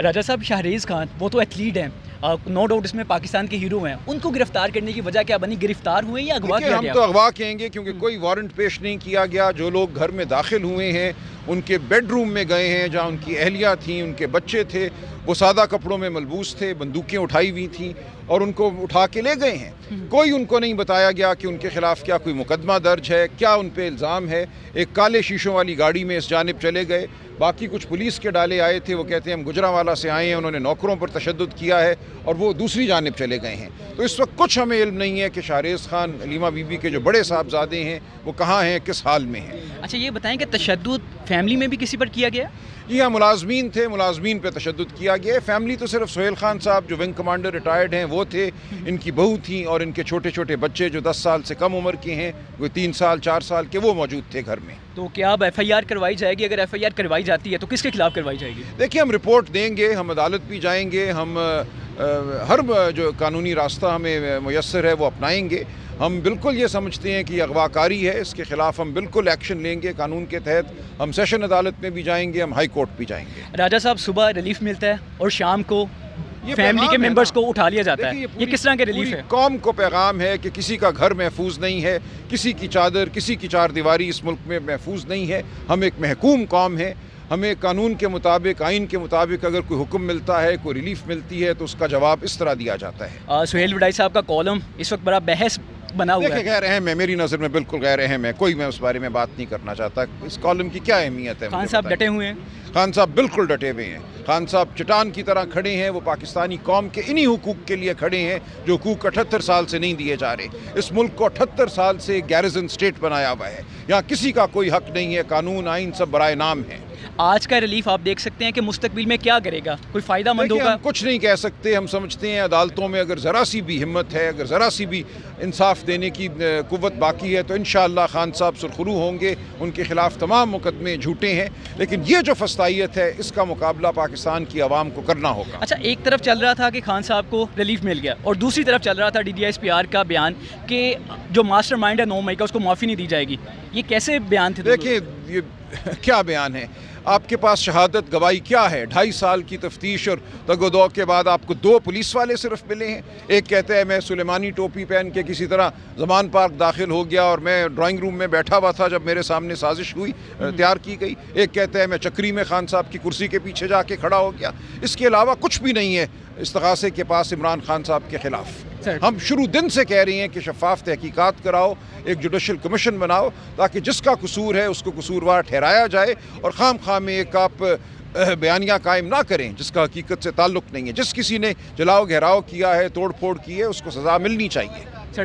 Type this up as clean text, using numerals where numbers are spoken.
راجہ صاحب، شاہریز خان وہ تو ایتھلیٹ ہیں، نو ڈاؤٹ اس میں پاکستان کے ہیرو ہیں، ان کو گرفتار کرنے کی وجہ کیا بنی؟ گرفتار ہوئے یا اغوا کیا گیا؟ ہم تو اغوا کہیں گے کیونکہ کوئی وارنٹ پیش نہیں کیا گیا. جو لوگ گھر میں داخل ہوئے ہیں ان کے بیڈ روم میں گئے ہیں جہاں ان کی اہلیہ تھیں، ان کے بچے تھے، وہ سادہ کپڑوں میں ملبوس تھے، بندوقیں اٹھائی ہوئی تھیں اور ان کو اٹھا کے لے گئے ہیں. کوئی ان کو نہیں بتایا گیا کہ ان کے خلاف کیا کوئی مقدمہ درج ہے، کیا ان پہ الزام ہے. ایک کالے شیشوں والی گاڑی میں اس جانب چلے گئے. باقی کچھ پولیس کے ڈالے آئے تھے، وہ کہتے ہیں ہم گجرانوالہ سے آئے ہیں، انہوں نے نوکروں پر تشدد کیا ہے اور وہ دوسری جانب چلے گئے ہیں. تو اس وقت کچھ ہمیں علم نہیں ہے کہ شاہریز خان، علیمہ بی بی کے جو بڑے صاحبزادے ہیں وہ کہاں ہیں، کس حال میں ہیں. اچھا یہ بتائیں کہ تشدد فیملی میں بھی کسی پر کیا گیا؟ یہ ملازمین تھے، ملازمین پہ تشدد کیا گیا. فیملی تو صرف سہیل خان صاحب جو ونگ کمانڈر ریٹائرڈ ہیں وہ تھے، ان کی بہو تھیں اور ان کے چھوٹے چھوٹے بچے جو 10 سال سے کم عمر کے ہیں، وہ 3 سال 4 سال کے، وہ موجود تھے گھر میں. تو کیا اب ایف آئی آر کروائی جائے گی؟ اگر ایف آئی آر کروائی جاتی ہے تو کس کے خلاف کروائی جائے گی؟ دیکھیے ہم رپورٹ دیں گے، ہم عدالت بھی جائیں گے، ہم ہر جو قانونی راستہ ہمیں میسر ہے وہ اپنائیں گے. ہم بالکل یہ سمجھتے ہیں کہ یہ اغوا کاری ہے، اس کے خلاف ہم بالکل ایکشن لیں گے قانون کے تحت. ہم سیشن عدالت میں بھی جائیں گے، ہم ہائی کورٹ بھی جائیں گے. راجہ صاحب، صبح ریلیف ملتا ہے اور شام کو فیملی کے ممبرز کو اٹھا لیا جاتا ہے، یہ کس طرح کے ریلیف ہے؟ قوم کو پیغام ہے کہ کسی کا گھر محفوظ نہیں ہے، کسی کی چادر، کسی کی چار دیواری اس ملک میں محفوظ نہیں ہے. ہم ایک محکوم قوم ہے، ہمیں قانون کے مطابق، آئین کے مطابق اگر کوئی حکم ملتا ہے، کوئی ریلیف ملتی ہے تو اس کا جواب اس طرح دیا جاتا ہے. سہیل وڈائی صاحب کا کالم اس وقت بڑا بحث بنا ہوا ہے. غیر اہم ہے، میری نظر میں بالکل غیر اہم ہے. میں اس بارے میں بات نہیں کرنا چاہتا. اس کالم کی کیا اہمیت ہے؟ خان صاحب ڈٹے ہوئے ہیں. خان صاحب بالکل ڈٹے ہوئے ہیں. خان صاحب چٹان کی طرح کھڑے ہیں. وہ پاکستانی قوم کے انہی حقوق کے لیے کھڑے ہیں جو حقوق 78 سال سے نہیں دیے جا رہے. اس ملک کو 78 سال سے گیرزن سٹیٹ بنایا ہوا ہے. یہاں کسی کا کوئی حق نہیں ہے. قانون آئین سب برائے نام ہے. آج کا ریلیف آپ دیکھ سکتے ہیں کہ مستقبل میں کیا کرے گا؟ کوئی فائدہ مند ہوگا؟ ہم کچھ نہیں کہہ سکتے. ہم سمجھتے ہیں عدالتوں میں اگر ذرا سی بھی ہمت ہے، اگر ذرا سی بھی انصاف دینے کی قوت باقی ہے تو انشاءاللہ خان صاحب سرخرو ہوں گے. ان کے خلاف تمام مقدمے جھوٹے ہیں، لیکن یہ جو فسطائیت ہے اس کا مقابلہ پاکستان کی عوام کو کرنا ہوگا. اچھا، ایک طرف چل رہا تھا کہ خان صاحب کو ریلیف مل گیا اور دوسری طرف چل رہا تھا D D S P R کا بیان کہ جو ماسٹر مائنڈ ہے 9 مئی کا، اس کو معافی نہیں دی جائے گی. یہ کیسے بیان تھے؟ دیکھیں یہ کیا بیان ہے؟ آپ کے پاس شہادت گواہی کیا ہے؟ 2.5 سال کی تفتیش اور تگ و دو کے بعد آپ کو 2 پولیس والے صرف ملے ہیں. ایک کہتا ہے میں سلیمانی ٹوپی پہن کے کسی طرح زمان پارک داخل ہو گیا اور میں ڈرائنگ روم میں بیٹھا ہوا تھا جب میرے سامنے سازش ہوئی، تیار کی گئی. ایک کہتا ہے میں چکری میں خان صاحب کی کرسی کے پیچھے جا کے کھڑا ہو گیا. اس کے علاوہ کچھ بھی نہیں ہے استغاثے کے پاس عمران خان صاحب کے خلاف. ہم شروع دن سے کہہ رہے ہیں کہ شفاف تحقیقات کراؤ، ایک جوڈیشل کمیشن بناؤ تاکہ جس کا قصور ہے اس کو قصوروار ٹھہرایا جائے، اور خام خواہ میں ایک آپ بیانیہ قائم نہ کریں جس کا حقیقت سے تعلق نہیں ہے. جس کسی نے جلاؤ گھیراؤ کیا ہے، توڑ پھوڑ کی ہے، اس کو سزا ملنی چاہیے. سر